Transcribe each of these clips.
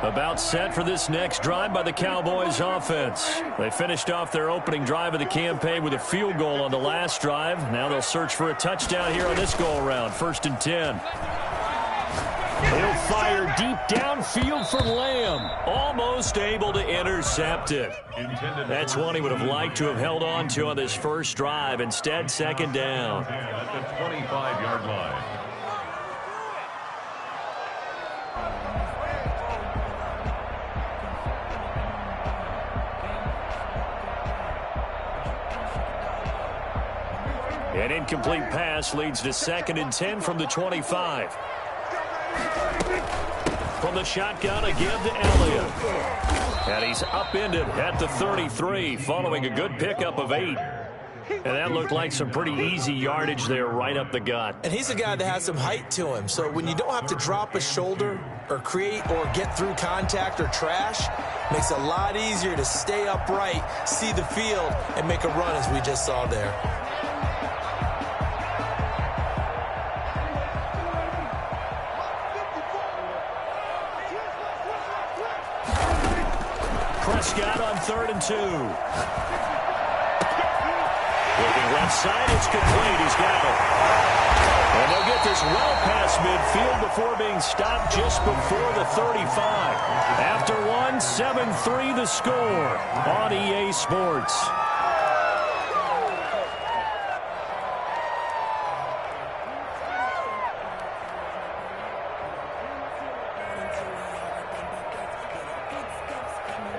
About set for this next drive by the Cowboys offense. They finished off their opening drive of the campaign with a field goal on the last drive. Now they'll search for a touchdown here on this go-around. 1st and 10. He'll fire deep downfield for Lamb. Almost able to intercept it. That's one he would have liked to have held on to on this first drive. Instead, 2nd down. At the 25-yard line. An incomplete pass leads to 2nd and 10 from the 25. From the shotgun, a give to Elliott. And he's upended at the 33, following a good pickup of 8. And that looked like some pretty easy yardage there right up the gut. And he's a guy that has some height to him. So when you don't have to drop a shoulder or create or get through contact or trash, makes it a lot easier to stay upright, see the field, and make a run as we just saw there. Prescott on 3rd and 2. Looking left side, it's complete. He's got it. And they'll get this well past midfield before being stopped just before the 35. After one, 7-3 the score on EA Sports.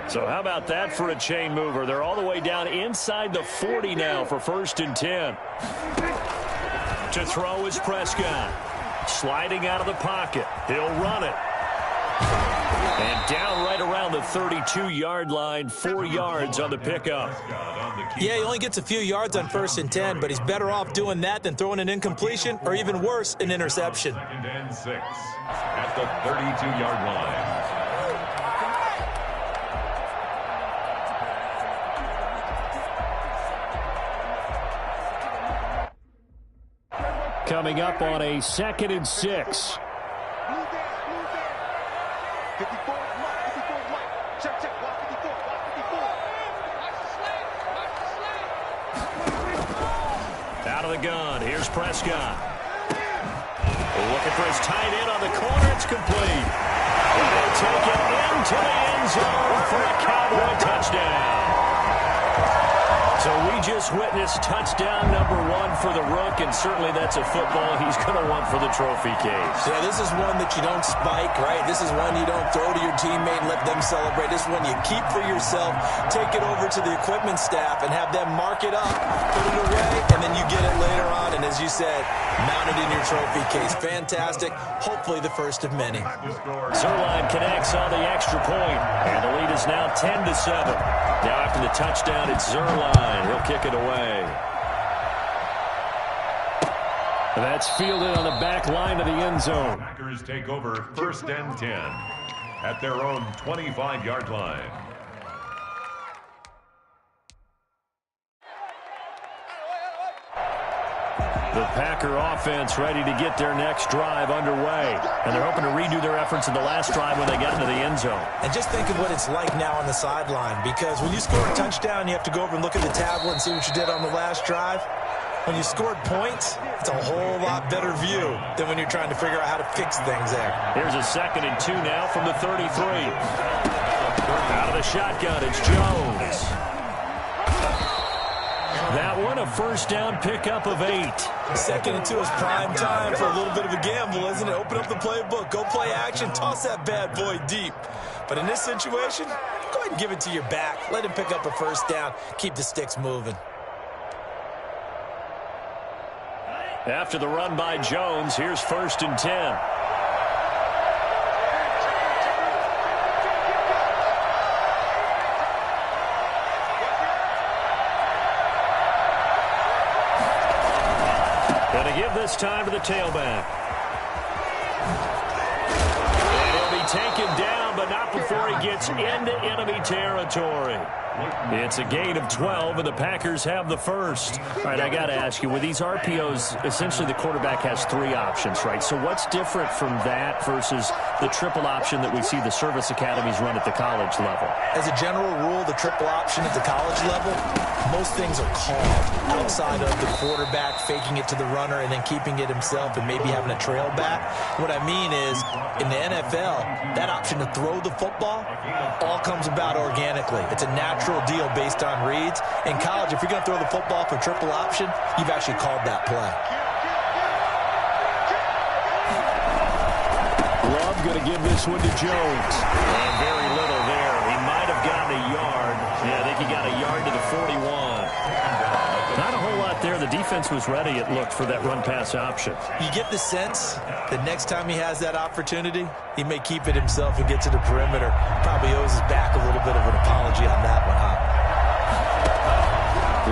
So how about that for a chain mover? They're all the way down inside the 40 now for 1st and 10. To throw is Prescott. Sliding out of the pocket. He'll run it. And down right around the 32-yard line, 4 yards on the pickup. Yeah, he only gets a few yards on 1st and 10, but he's better off doing that than throwing an incompletion or even worse, an interception. 2nd and 6 at the 32-yard line. Coming up on a 2nd and 6. Out of the gun. Here's Prescott. Looking for his tight end on the corner. It's complete. And they'll take it into the end zone for a Cowboy touchdown. So we just witnessed touchdown number 1 for the Rook, and certainly that's a football he's going to want for the trophy case. Yeah, this is one that you don't spike, right? This is one you don't throw to your teammate and let them celebrate. This is one you keep for yourself, take it over to the equipment staff, and have them mark it up, put it away, and then you get it later on, and as you said, mount it in your trophy case. Fantastic. Hopefully the first of many. Zerline connects on the extra point, and the lead is now 10-7. Now after the touchdown, it's Zerline. He'll kick it away. That's fielded on the back line of the end zone. Packers take over 1st and 10 at their own 25-yard line. The Packer offense ready to get their next drive underway. And they're hoping to redo their efforts in the last drive when they got into the end zone. And just think of what it's like now on the sideline, because when you score a touchdown, you have to go over and look at the tablet and see what you did on the last drive. When you scored points, it's a whole lot better view than when you're trying to figure out how to fix things there. Here's a 2nd and 2 now from the 33. Out of the shotgun, it's Jones. That one, a 1st down pickup of 8. 2nd and 2 is prime time for a little bit of a gamble, isn't it? Open up the playbook, go play action, toss that bad boy deep. But in this situation, go ahead and give it to your back. Let him pick up a 1st down, keep the sticks moving. After the run by Jones, here's 1st and 10. Going to give this time to the tailback. And he'll be taken down, but not before before he gets into enemy territory. It's a gain of 12, and the Packers have the first. All right, I got to ask you, with these RPOs, essentially the quarterback has 3 options, right? So what's different from that versus the triple option that we see the service academies run at the college level? As a general rule, the triple option at the college level, most things are called outside of the quarterback faking it to the runner and then keeping it himself and maybe having a trail back. What I mean is, in the NFL, that option to throw the football all comes about organically. It's a natural deal based on reads. In college, if you're going to throw the football for triple option, you've actually called that play. Love going to give this one to Jones. And very little there. He might have gotten a yard. Yeah, I think he got a yard to the 41. Not a whole lot there. The defense was ready, it looked, for that run-pass option. You get the sense that next time he has that opportunity, he may keep it himself and get to the perimeter. Probably owes his back a little bit of an apology on that one, huh?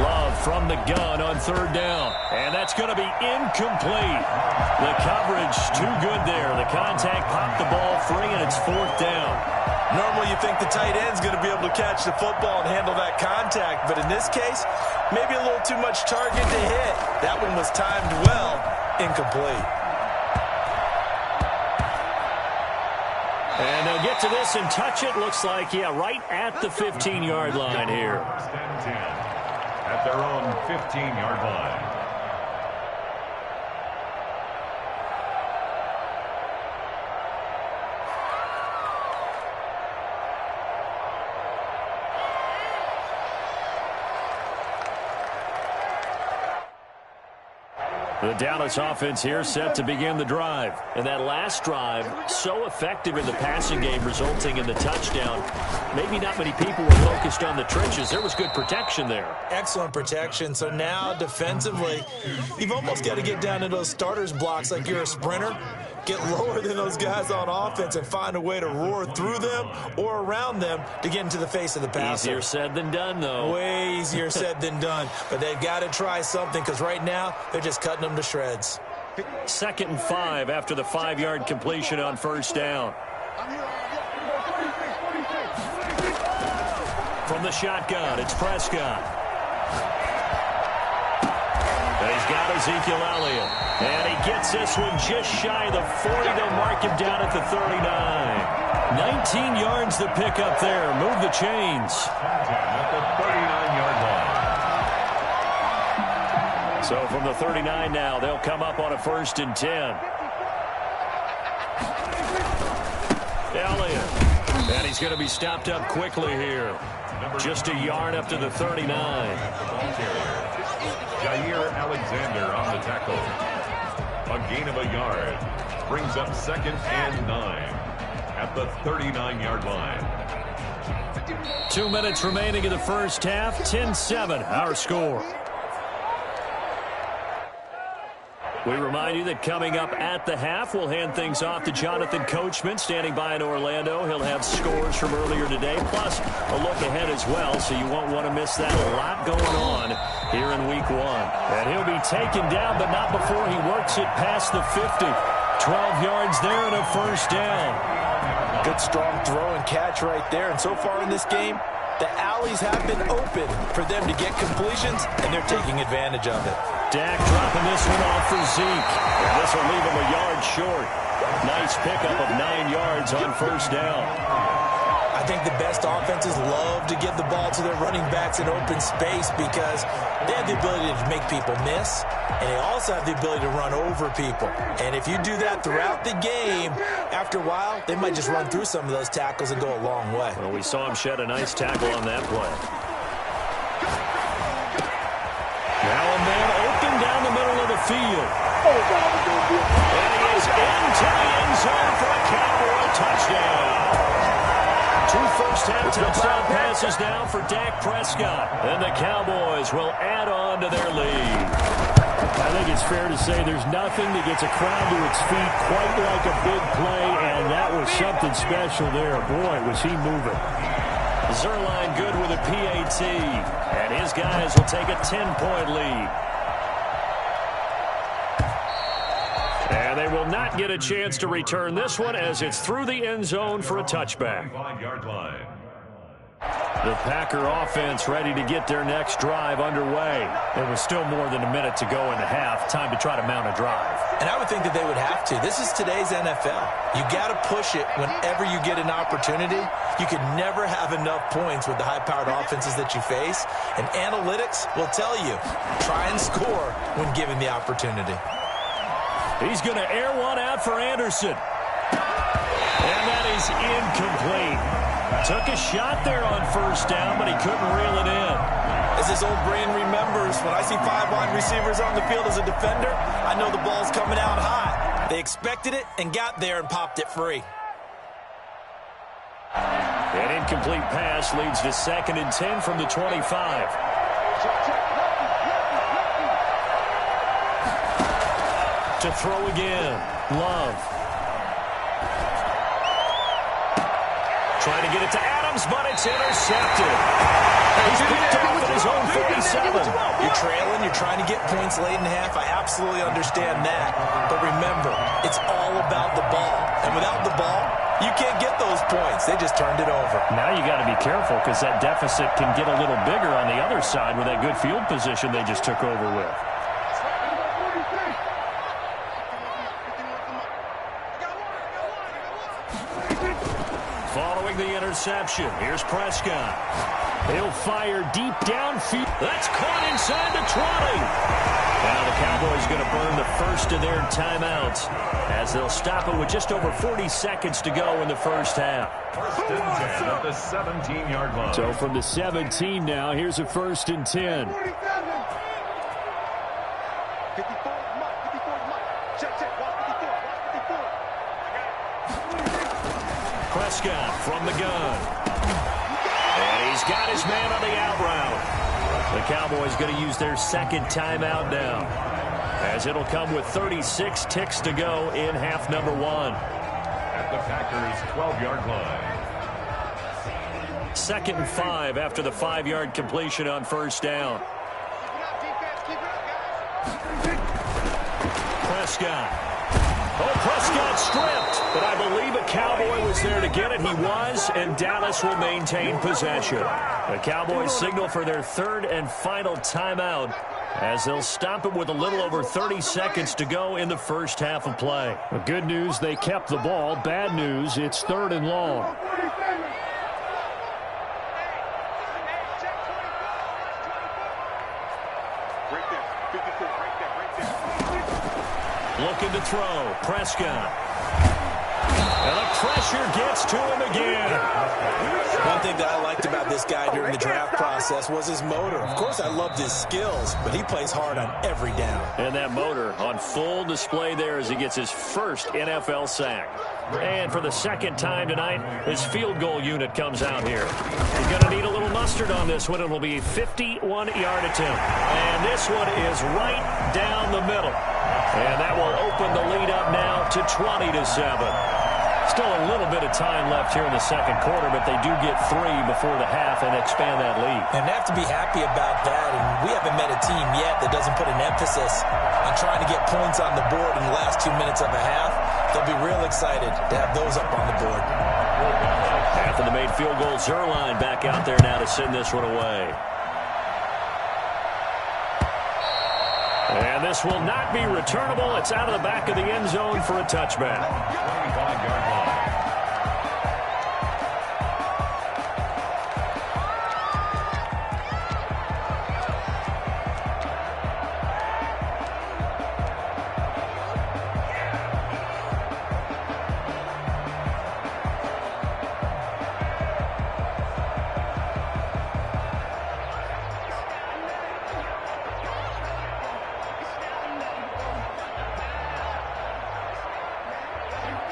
Love from the gun on 3rd down. And that's going to be incomplete. The coverage too good there. The contact popped the ball free, and it's 4th down. Normally you think the tight end's going to be able to catch the football and handle that contact, but in this case, maybe a little too much target to hit. That one was timed well, incomplete. And they'll get to this and touch it. Looks like, yeah, right at the 15-yard line here. At their own 15-yard line. The Dallas offense here set to begin the drive. And that last drive, so effective in the passing game, resulting in the touchdown. Maybe not many people were focused on the trenches. There was good protection there. Excellent protection. So now, defensively, you've almost got to get down to those starters blocks like you're a sprinter. Get lower than those guys on offense and find a way to roar through them or around them to get into the face of the passer. Easier said than done, though. Way easier said than done. But they've got to try something because right now they're just cutting them to shreds. 2nd and 5 after the 5-yard completion on 1st down. From the shotgun, it's Prescott. And he's got Ezekiel Elliott. And he gets this one just shy of the 40. They'll mark him down at the 39. 19 yards to pick up there. Move the chains. At the 39-yard line. So from the 39 now, they'll come up on a 1st and 10. Elliott. And he's going to be stopped up quickly here. Just a yard up to the 39. Jair Alexander on the tackle. A gain of a yard. Brings up 2nd and 9 at the 39-yard line. 2 minutes remaining in the first half. 10-7, our score. We remind you that coming up at the half, we'll hand things off to Jonathan Coachman, standing by in Orlando. He'll have scores from earlier today, plus a look ahead as well, so you won't want to miss that. A lot going on here in Week 1. And he'll be taken down, but not before he works it past the 50. 12 yards there and a 1st down. Good strong throw and catch right there. And so far in this game, the alleys have been open for them to get completions, and they're taking advantage of it. Dak dropping this one off for Zeke. And this will leave him a yard short. Nice pickup of 9 yards on 1st down. I think the best offenses love to give the ball to their running backs in open space because they have the ability to make people miss, and they also have the ability to run over people. And if you do that throughout the game, after a while, they might just run through some of those tackles and go a long way. Well, we saw him shed a nice tackle on that play. Now a man open down the middle of the field. And he is into the end zone for a Cowboy touchdown. 2 first-half touchdown passes now for Dak Prescott. And the Cowboys will add on to their lead. I think it's fair to say there's nothing that gets a crowd to its feet quite like a big play, and that was something special there. Boy, was he moving. Zerline good with a PAT, and his guys will take a 10-point lead. And they will not get a chance to return this one as it's through the end zone for a touchback. 5-yard line. The Packer offense ready to get their next drive underway. There was still more than a minute to go in the half. Time to try to mount a drive. And I would think that they would have to. This is today's NFL. You got to push it whenever you get an opportunity. You can never have enough points with the high-powered offenses that you face. And analytics will tell you, try and score when given the opportunity. He's going to air one out for Anderson. And that is incomplete. Took a shot there on first down, but he couldn't reel it in. As his old brain remembers, when I see 5 wide receivers on the field as a defender, I know the ball's coming out high. They expected it and got there and popped it free. An incomplete pass leads to 2nd and 10 from the 25. To throw again, Love. Trying to get it to Adams, but it's intercepted. He's picked off at his own 47. You're trailing, you're trying to get points late in half. I absolutely understand that. But remember, it's all about the ball. And without the ball, you can't get those points. They just turned it over. Now you got to be careful because that deficit can get a little bigger on the other side with that good field position they just took over with. Following the interception, here's Prescott. He'll fire deep downfield. That's caught inside the 20. Now the Cowboys going to burn the first of their timeouts as they'll stop it with just over 40 seconds to go in the first half. 1st and 10 at the 17-yard line. So from the 17 now, here's a 1st and 10. Prescott from the gun. And he's got his man on the out route. The Cowboys going to use their 2nd timeout now, as it'll come with 36 ticks to go in half number 1. At the Packers' 12-yard line. 2nd and 5 after the 5-yard completion on first down. Prescott. Oh, Prescott stripped, but I believe a Cowboy was there to get it. He was, and Dallas will maintain possession. The Cowboys signal for their 3rd and final timeout as they'll stop it with a little over 30 seconds to go in the first half of play. The good news, they kept the ball. Bad news, it's 3rd and long. Looking to throw. Prescott. And the pressure gets to him again. One thing that I liked about this guy during the draft process was his motor. Of course, I loved his skills, but he plays hard on every down. And that motor on full display there as he gets his first NFL sack. And for the 2nd time tonight, his field goal unit comes out here. He's going to need a little mustard on this one. It'll be a 51-yard attempt. And this one is right down the middle. And that will open the lead up now to 20-7. Still a little bit of time left here in the 2nd quarter, but they do get 3 before the half and expand that lead. And they have to be happy about that. And we haven't met a team yet that doesn't put an emphasis on trying to get points on the board in the last 2 minutes of a half. They'll be real excited to have those up on the board. After the made field goal, Zerline back out there now to send this one away. And this will not be returnable. It's out of the back of the end zone for a touchback. 25-yard line.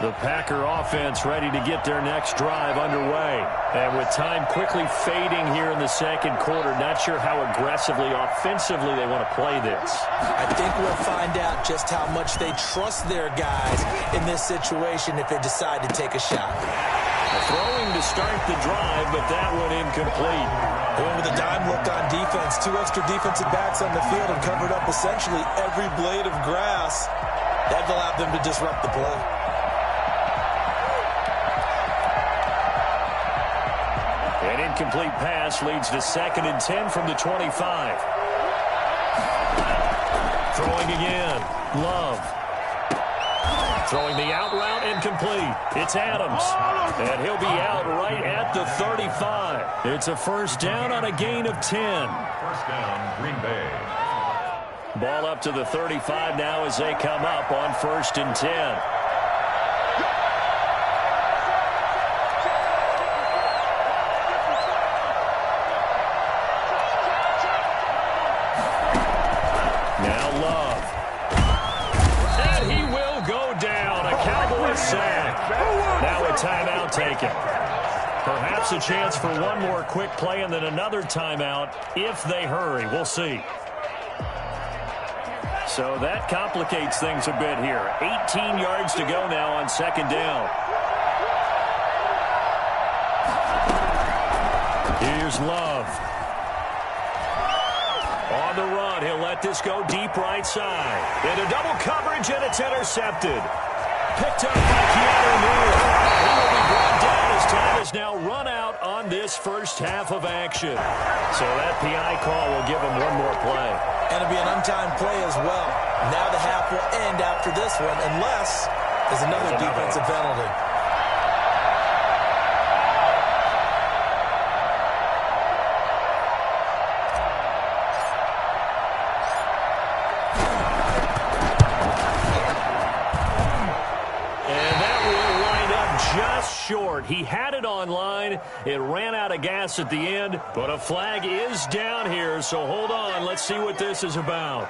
The Packer offense ready to get their next drive underway. And with time quickly fading here in the 2nd quarter, not sure how aggressively, offensively they want to play this. I think we'll find out just how much they trust their guys in this situation if they decide to take a shot. Throwing to start the drive, but that one incomplete. They went with a dime look on defense. 2 extra defensive backs on the field and covered up essentially every blade of grass. That allowed them to disrupt the play. An incomplete pass leads to 2nd and 10 from the 25. Throwing again. Love. Throwing the out route incomplete. It's Adams. And he'll be out right at the 35. It's a first down on a gain of 10. First down, Green Bay. Ball up to the 35 now as they come up on 1st and 10. Now Love. And he will go down. A Cowboys sack. Now a timeout taken. Perhaps a chance for one more quick play and then another timeout if they hurry. We'll see. So that complicates things a bit here. 18 yards to go now on 2nd down. Here's Love. On the run, he'll let this go deep right side. Into double coverage, and it's intercepted. Picked up by Keanu Neal. He will be brought down as time has now run out on this first half of action. So that PI call will give him one more play. And it'll be an untimed play as well. Now the half will end after this one, unless there's another defensive penalty. Short. He had it on line. It ran out of gas at the end, but a flag is down here, so hold on. Let's see what this is about.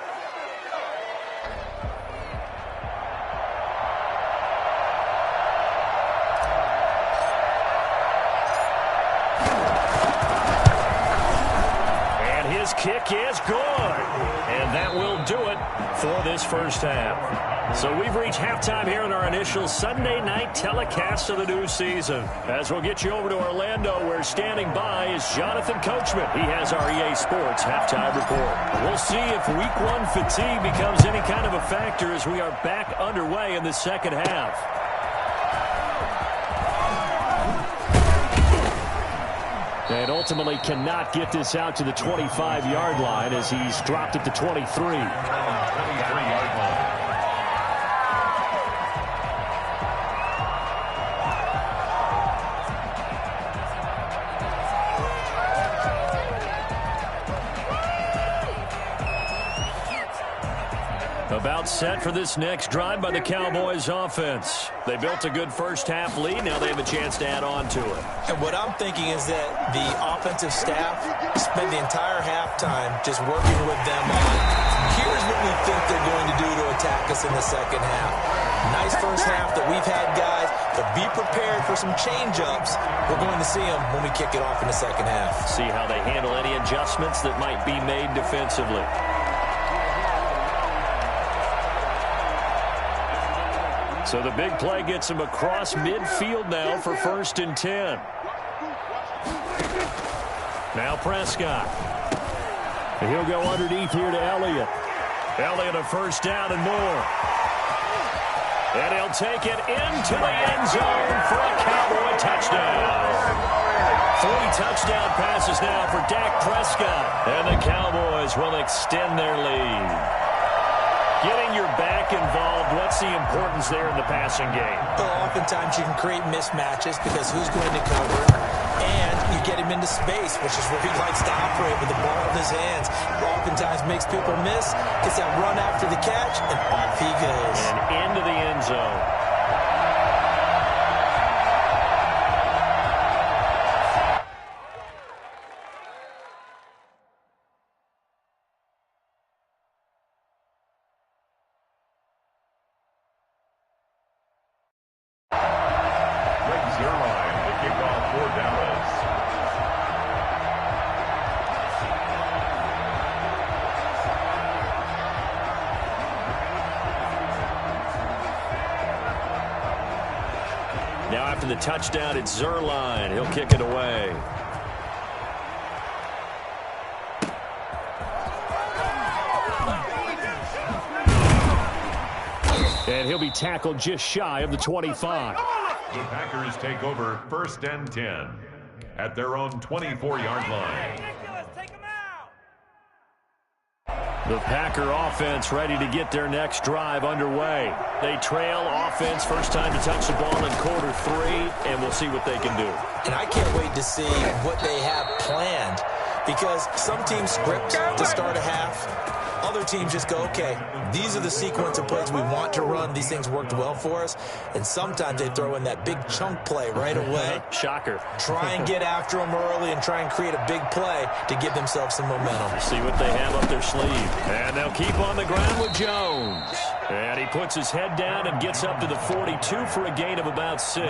And his kick is good. And that will do it for this first half. So we've reached halftime here in our initial Sunday night telecast of the new season. As we'll get you over to Orlando, where standing by is Jonathan Coachman. He has our EA Sports halftime report. We'll see if Week 1 fatigue becomes any kind of a factor as we are back underway in the second half. And ultimately cannot get this out to the 25-yard line as he's dropped at the 23. 23-yard line. About set for this next drive by the Cowboys offense. They built a good first half lead. Now they have a chance to add on to it. And what I'm thinking is that the offensive staff spent the entire halftime just working with them on, here's what we think they're going to do to attack us in the second half. Nice first half that we've had, guys, but be prepared for some change-ups. We're going to see them when we kick it off in the second half. See how they handle any adjustments that might be made defensively. So the big play gets him across midfield now for 1st and 10. Now Prescott. And he'll go underneath here to Elliott. Elliott a first down and more. And he'll take it into the end zone for a Cowboy touchdown. 3 touchdown passes now for Dak Prescott. And the Cowboys will extend their lead. Getting your back involved, what's the importance there in the passing game? Well, oftentimes you can create mismatches because who's going to cover, and you get him into space, which is where he likes to operate with the ball in his hands. Oftentimes makes people miss, gets that run after the catch, and off he goes. And into the end zone. Now after the touchdown, it's Zerline. He'll kick it away. And he'll be tackled just shy of the 25. The Packers take over 1st and 10 at their own 24-yard line. The Packer offense ready to get their next drive underway. They trail offense, first time to touch the ball in quarter 3, and we'll see what they can do. And I can't wait to see what they have planned, because some teams script to start a half. Other teams just go, okay, these are the sequence of plays we want to run. These things worked well for us. And sometimes they throw in that big chunk play right away. Shocker. Try and get after them early and try and create a big play to give themselves some momentum. See what they have up their sleeve. And they'll keep on the ground with Jones. And he puts his head down and gets up to the 42 for a gain of about 6.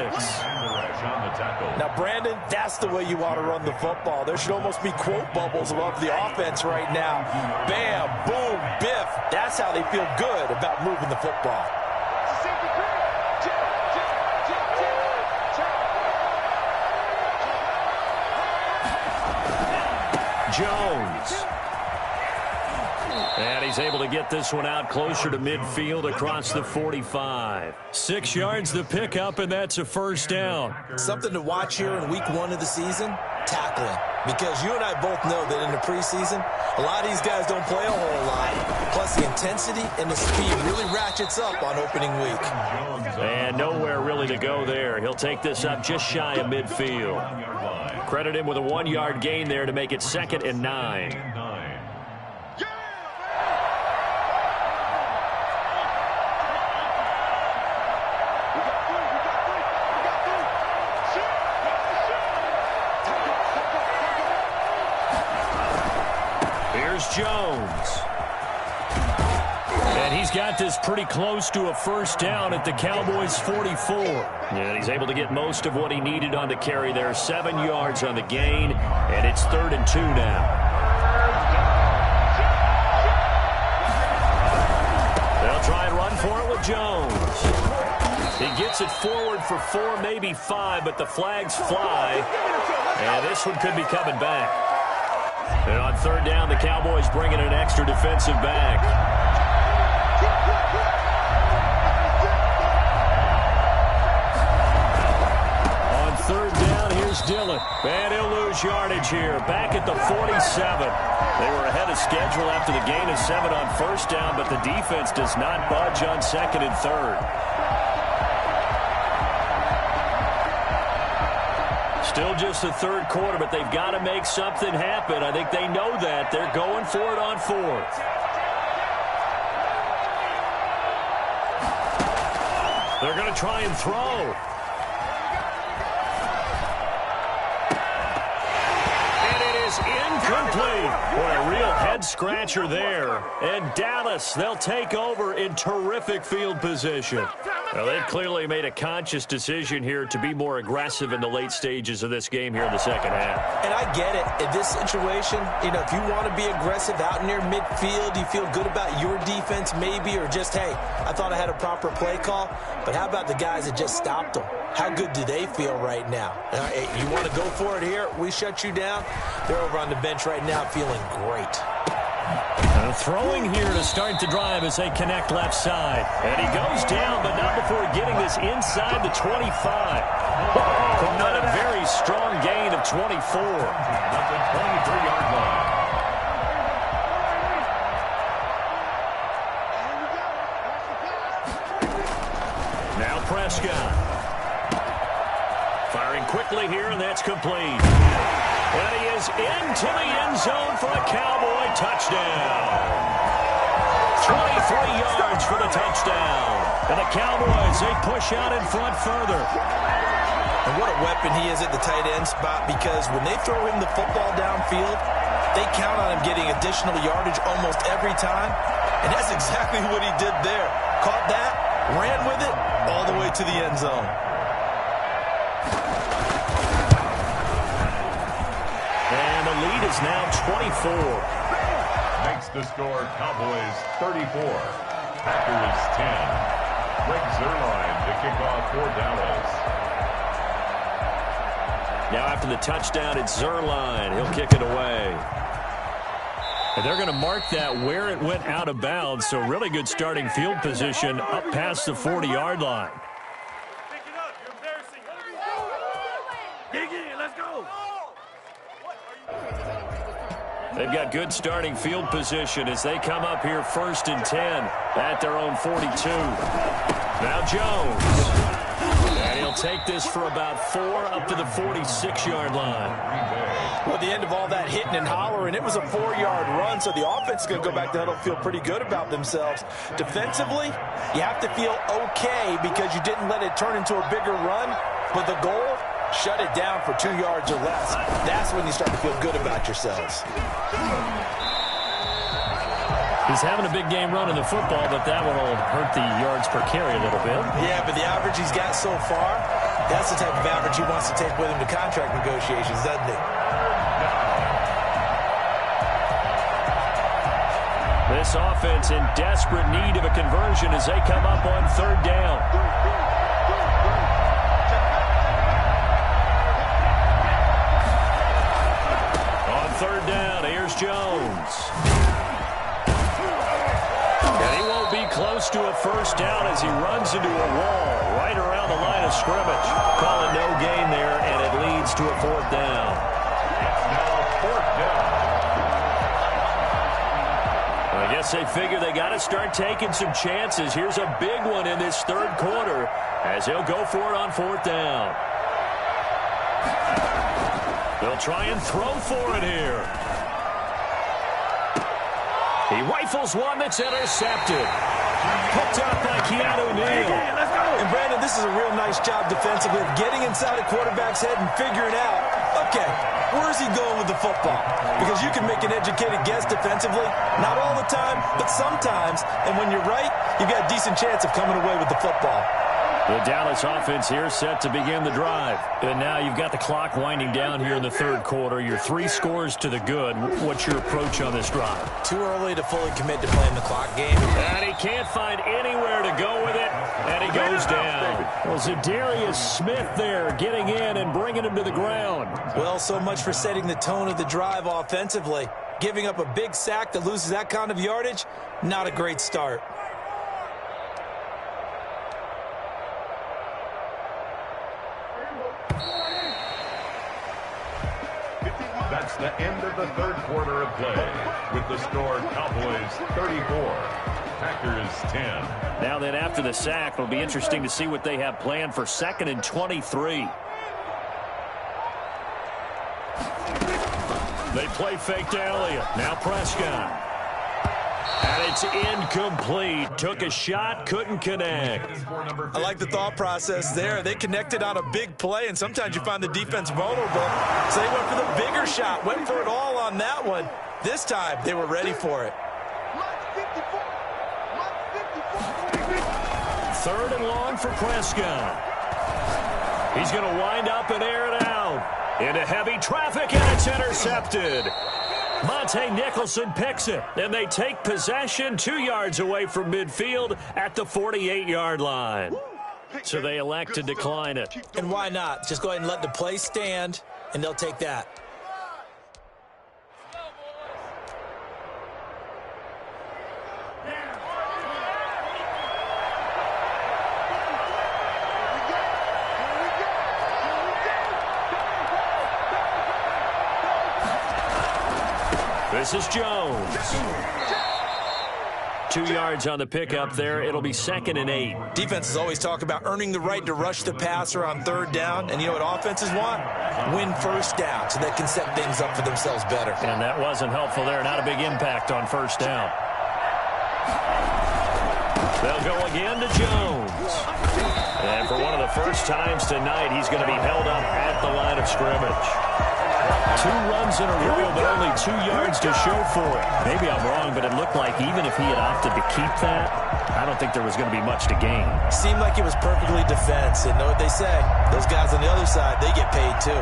Now, Brandon, that's the way you want to run the football. There should almost be quote bubbles above the offense right now. Bam, boom, biff. That's how they feel good about moving the football. Jones. And he's able to get this one out closer to midfield across the 45. 6 yards the pickup, and that's a first down. Something to watch here in week 1 of the season, tackling. Because you and I both know that in the preseason, a lot of these guys don't play a whole lot. Plus, the intensity and the speed really ratchets up on opening week. And nowhere really to go there. He'll take this up just shy of midfield. Credit him with a 1-yard gain there to make it 2nd and 9. Jones. And he's got this pretty close to a first down at the Cowboys' 44. And he's able to get most of what he needed on the carry there. 7 yards on the gain, and it's 3rd and 2 now. They'll try and run for it with Jones. He gets it forward for 4, maybe 5, but the flags fly. And this one could be coming back. And on 3rd down, the Cowboys bring in an extra defensive back. On 3rd down, here's Dillon. And he'll lose yardage here. Back at the 47. They were ahead of schedule after the gain of 7 on 1st down, but the defense does not budge on 2nd and 3rd. Still just the 3rd quarter, but they've got to make something happen. I think they know that. They're going for it on 4th. They're going to try and throw. And it is incomplete. Boy, a real head-scratcher there. And Dallas, they'll take over in terrific field position. Well, they've clearly made a conscious decision here to be more aggressive in the late stages of this game here in the 2nd half. And I get it. In this situation, you know, if you want to be aggressive out near midfield, you feel good about your defense maybe, or just, hey, I thought I had a proper play call. But how about the guys that just stopped them? How good do they feel right now? You want to go for it here? We shut you down. They're over on the bench right now feeling great. Throwing here to start the drive as they connect left side. And he goes down, but not before getting this inside the 25. From not a very strong gain of 24. At the 23-yard line. Now Prescott. Firing quickly here, and that's complete. And he is into the end zone for a Cowboy touchdown. 23 yards for the touchdown. And the Cowboys, they push out in front further. And what a weapon he is at the tight end spot, because when they throw him the football downfield, they count on him getting additional yardage almost every time. And that's exactly what he did there. Caught that, ran with it, all the way to the end zone. And the lead is now 24. Makes the score Cowboys 34, Packers 10. Greg Zuerlein to kick off for Dallas. Now after the touchdown, it's Zuerlein. He'll kick it away. And they're going to mark that where it went out of bounds, so really good starting field position up past the 40-yard line. Pick it up. You're embarrassing. Dig in. Let's go. They've got good starting field position as they come up here 1st and 10 at their own 42. Now Jones. And he'll take this for about 4 up to the 46-yard line. Well, at the end of all that hitting and hollering, it was a 4-yard run, so the offense is going to go back to huddle, feel pretty good about themselves. Defensively, you have to feel okay because you didn't let it turn into a bigger run, but the goal, shut it down for 2 yards or less. That's when you start to feel good about yourselves. He's having a big game running the football, but that one will hurt the yards per carry a little bit. Yeah, but the average he's got so far, that's the type of average he wants to take with him to contract negotiations, doesn't he? This offense in desperate need of a conversion as they come up on 3rd down. On 3rd down, here's Jones. And he won't be close to a 1st down as he runs into a wall right around the line of scrimmage. Calling no gain there, and it leads to a 4th down. It's now 4th down. I guess they figure they got to start taking some chances. Here's a big one in this 3rd quarter as they'll go for it on 4th down. They'll try and throw for it here. He rifles one that's intercepted. Picked up by Keanu Neal. And Brandon, this is a real nice job defensively of getting inside a quarterback's head and figuring out, okay, where's he going with the football? Because you can make an educated guess defensively, not all the time, but sometimes. And when you're right, you've got a decent chance of coming away with the football. The Dallas offense here set to begin the drive. And now you've got the clock winding down here in the 3rd quarter. You're 3 scores to the good. What's your approach on this drive? Too early to fully commit to playing the clock game. And he can't find anywhere to go with it. And he goes down. Well, Zadarius Smith there getting in and bringing him to the ground. Well, so much for setting the tone of the drive offensively. Giving up a big sack that loses that kind of yardage, not a great start. That's the end of the 3rd quarter of play. With the score, Cowboys 34, Packers 10. Now then, after the sack, it'll be interesting to see what they have planned for 2nd and 23. They play fake to Elliott. Now Prescott. And it's incomplete. Took a shot, couldn't connect. I like the thought process there. They connected on a big play, and sometimes you find the defense vulnerable. So they went for the bigger shot, went for it all on that one. This time, they were ready for it. 3rd and long for Prescott. He's going to wind up and air it out. Into heavy traffic, and it's intercepted. Monte Nicholson picks it, and they take possession 2 yards away from midfield at the 48-yard line. So they elect to decline it. And why not? Just go ahead and let the play stand, and they'll take that. This is Jones. 2 yards on the pickup there. It'll be 2nd and 8. Defenses always talk about earning the right to rush the passer on 3rd down. And you know what offenses want? Win 1st down so they can set things up for themselves better. And that wasn't helpful there. Not a big impact on 1st down. They'll go again to Jones. And for one of the first times tonight, he's going to be held up at the line of scrimmage. 2 runs in a row, but only 2 yards to show for it. Maybe I'm wrong, but it looked like even if he had opted to keep that, I don't think there was going to be much to gain. Seemed like it was perfectly defense. And know what they say? Those guys on the other side, they get paid too.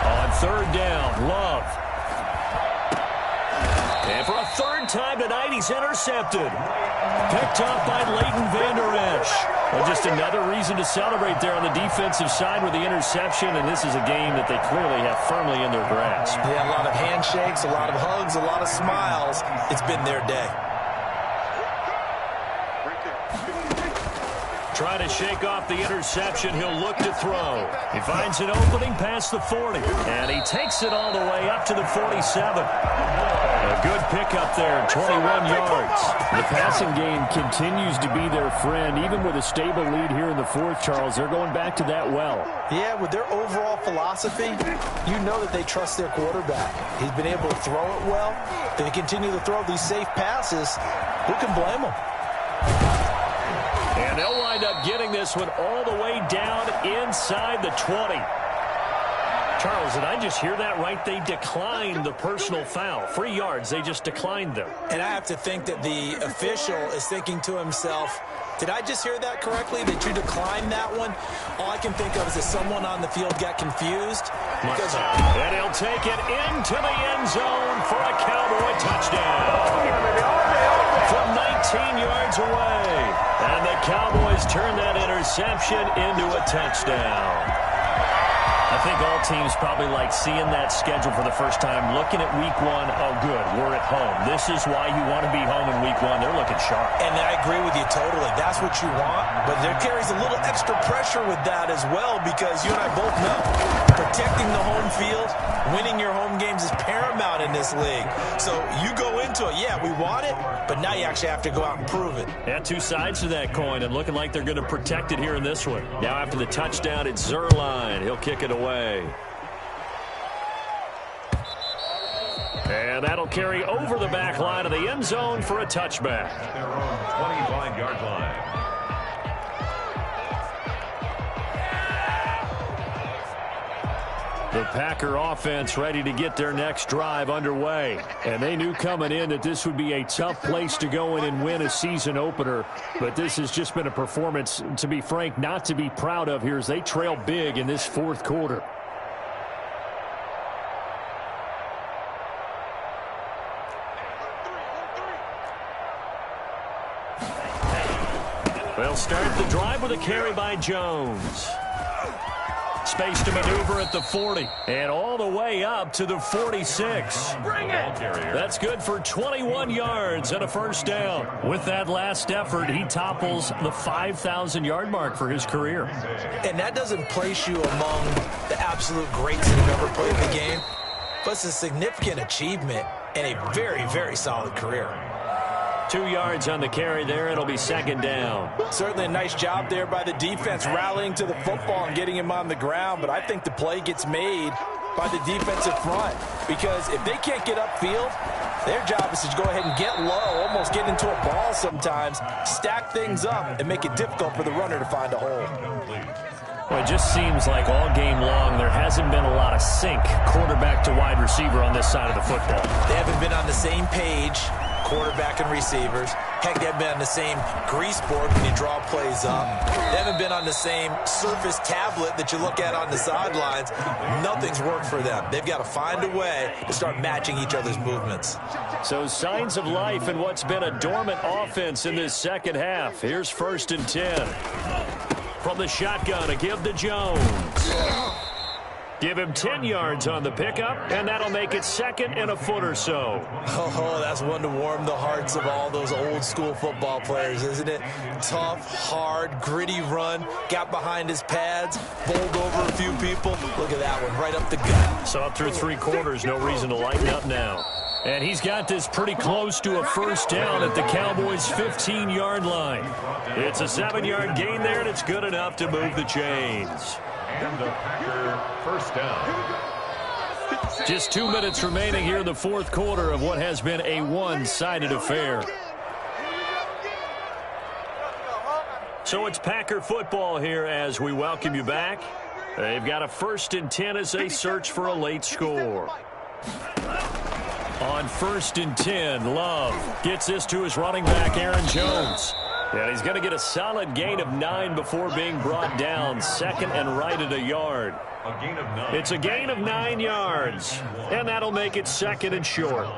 On 3rd down, Love. And for a 3rd time tonight, he's intercepted. Picked up by Leighton Vander Esch. Well, just another reason to celebrate there on the defensive side with the interception, and this is a game that they clearly have firmly in their grasp. Yeah, a lot of handshakes, a lot of hugs, a lot of smiles. It's been their day. Try to shake off the interception. He'll look to throw. He finds an opening past the 40, and he takes it all the way up to the 47. A good pickup there, 21 yards. The passing game continues to be their friend, even with a stable lead here in the fourth, Charles. They're going back to that well. Yeah, with their overall philosophy, you know that they trust their quarterback. He's been able to throw it well. They continue to throw these safe passes. Who can blame them? And they'll wind up getting this one all the way down inside the 20. Charles, did I just hear that right? They declined the personal foul. 3 yards, they just declined them. And I have to think that the official is thinking to himself, did I just hear that correctly, that you declined that one? All I can think of is that someone on the field got confused. And he'll take it into the end zone for a Cowboy touchdown. From 19 yards away. And the Cowboys turn that interception into a touchdown. I think all teams probably like seeing that schedule for the first time, looking at week one. Oh, good, we're at home. This is why you want to be home in week one. They're looking sharp. And I agree with you totally. That's what you want. But there carries a little extra pressure with that as well, because you and I both know protecting the home field, winning your home games is paramount in this league. So you go into it, yeah, we want it, but now you actually have to go out and prove it. Yeah, two sides to that coin, and looking like they're going to protect it here in this one. Now after the touchdown, it's Zerline. He'll kick it away. And that'll carry over the back line of the end zone for a touchback. Their own 25-yard line. The Packer offense ready to get their next drive underway. And they knew coming in that this would be a tough place to go in and win a season opener. But this has just been a performance, to be frank, not to be proud of here as they trail big in this fourth quarter. They'll start the drive with a carry by Jones. Space to maneuver at the 40. And all the way up to the 46. Bring it! That's good for 21 yards and a first down. With that last effort, he topples the 5,000-yard mark for his career. And that doesn't place you among the absolute greats that have ever played the game, but it's a significant achievement and a very, very solid career. 2 yards on the carry there. It'll be second down. Certainly a nice job there by the defense rallying to the football and getting him on the ground, but I think the play gets made by the defensive front, because if they can't get upfield, their job is to go ahead and get low, almost get into a ball sometimes, stack things up, and make it difficult for the runner to find a hole. Well, it just seems like all game long there hasn't been a lot of sync quarterback to wide receiver on this side of the football. They haven't been on the same page, quarterback and receivers. Heck, they haven't been on the same grease board when you draw plays up. They haven't been on the same surface tablet that you look at on the sidelines. Nothing's worked for them. They've got to find a way to start matching each other's movements. So signs of life in what's been a dormant offense in this second half. Here's 1st and 10. From the shotgun, a give to Jones. Give him 10 yards on the pickup, and that'll make it second and a foot or so. Oh, that's one to warm the hearts of all those old school football players, isn't it? Tough, hard, gritty run, got behind his pads, bowled over a few people. Look at that one, right up the gut. So up through 3 quarters, no reason to lighten up now. And he's got this pretty close to a first down at the Cowboys' 15-yard line. It's a 7-yard gain there, and it's good enough to move the chains. And the Packer first down. Just 2 minutes remaining here in the fourth quarter of what has been a one-sided affair. So it's Packer football here as we welcome you back. They've got a 1st and 10 as they search for a late score. On 1st and 10, Love gets this to his running back, Aaron Jones. And he's going to get a solid gain of 9 before being brought down. 2nd and right at a yard. A gain of 9. It's a gain of 9 yards. And that'll make it 2nd and short.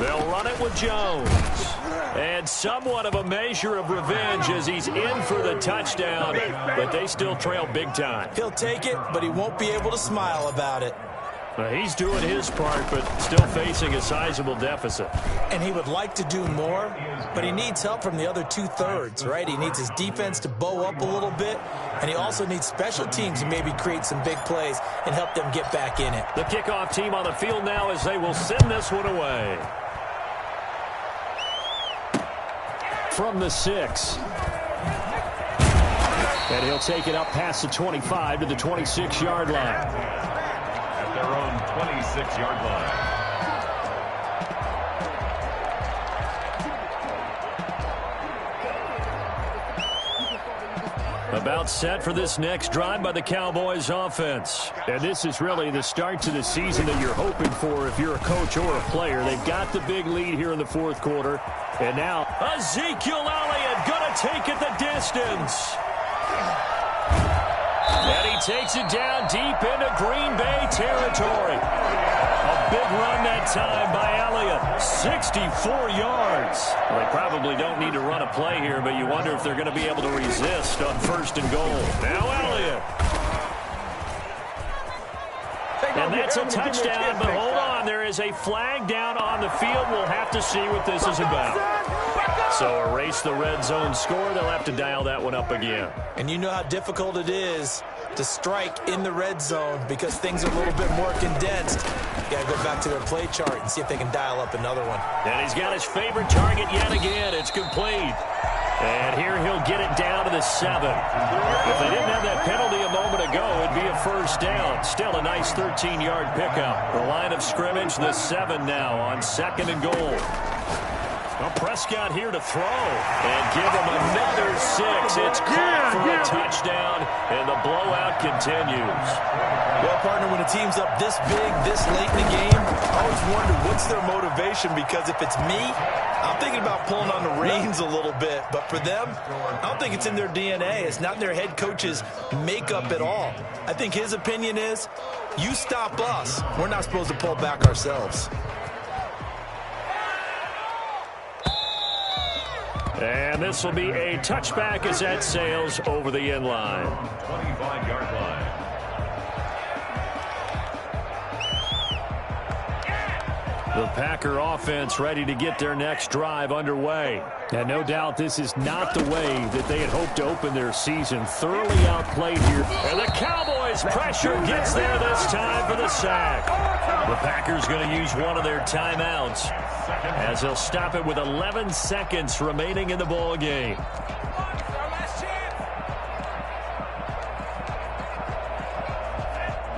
They'll run it with Jones. And somewhat of a measure of revenge as he's in for the touchdown, but they still trail big time. He'll take it, but he won't be able to smile about it. He's doing his part, but still facing a sizable deficit. And he would like to do more, but he needs help from the other two-thirds, right? He needs his defense to bow up a little bit, and he also needs special teams to maybe create some big plays and help them get back in it. The kickoff team on the field now as they will send this one away. From the 6. And he'll take it up past the 25 to the 26-yard line. At their own 26-yard line. About set for this next drive by the Cowboys offense. And this is really the start to the season that you're hoping for if you're a coach or a player. They've got the big lead here in the fourth quarter. And now Ezekiel Elliott going to take it the distance. And he takes it down deep into Green Bay territory. A big run that time by Elliott. 64 yards. Well, they probably don't need to run a play here, but you wonder if they're going to be able to resist on 1st and goal. Now Elliott. And that's a touchdown, but hold on. There is a flag down on the field. We'll have to see what this is about. So erase the red zone score. They'll have to dial that one up again. And you know how difficult it is to strike in the red zone because things are a little bit more condensed. You got to go back to their play chart and see if they can dial up another one. And he's got his favorite target yet again. It's complete. And here he'll get it down to the 7. If they didn't have that penalty a moment ago, it'd be a first down. Still a nice 13-yard pickup. The line of scrimmage, the 7 now on 2nd and goal. Well, Prescott here to throw and give him another 6. It's caught for a touchdown, and the blowout continues. Well, partner, when a team's up this big, this late in the game, I always wonder what's their motivation, because if it's me, I'm thinking about pulling on the reins a little bit. But for them, I don't think it's in their DNA. It's not in their head coach's makeup at all. I think his opinion is, you stop us, we're not supposed to pull back ourselves. And this will be a touchback as that sails over the end line. 25-yard line. The Packer offense ready to get their next drive underway. And no doubt this is not the way that they had hoped to open their season. Thoroughly outplayed here. And the Cowboys pressure gets there this time for the sack. The Packers going to use one of their timeouts as they'll stop it with 11 seconds remaining in the ball game.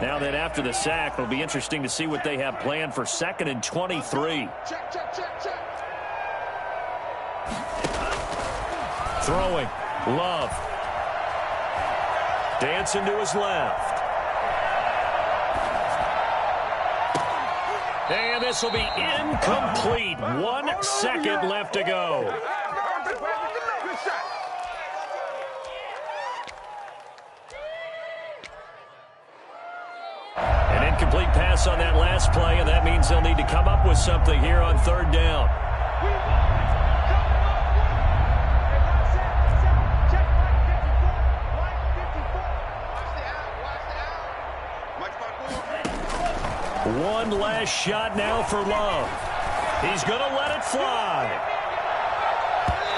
Now that after the sack, it'll be interesting to see what they have planned for 2nd and 23. Throwing. Love. Dancing to his left. And this will be incomplete. 1 second left to go. An incomplete pass on that last play, and that means they'll need to come up with something here on 3rd down. One last shot now for Love. He's going to let it fly.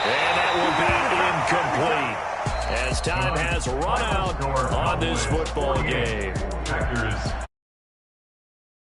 And that will be incomplete as time has run out on this football game. Packers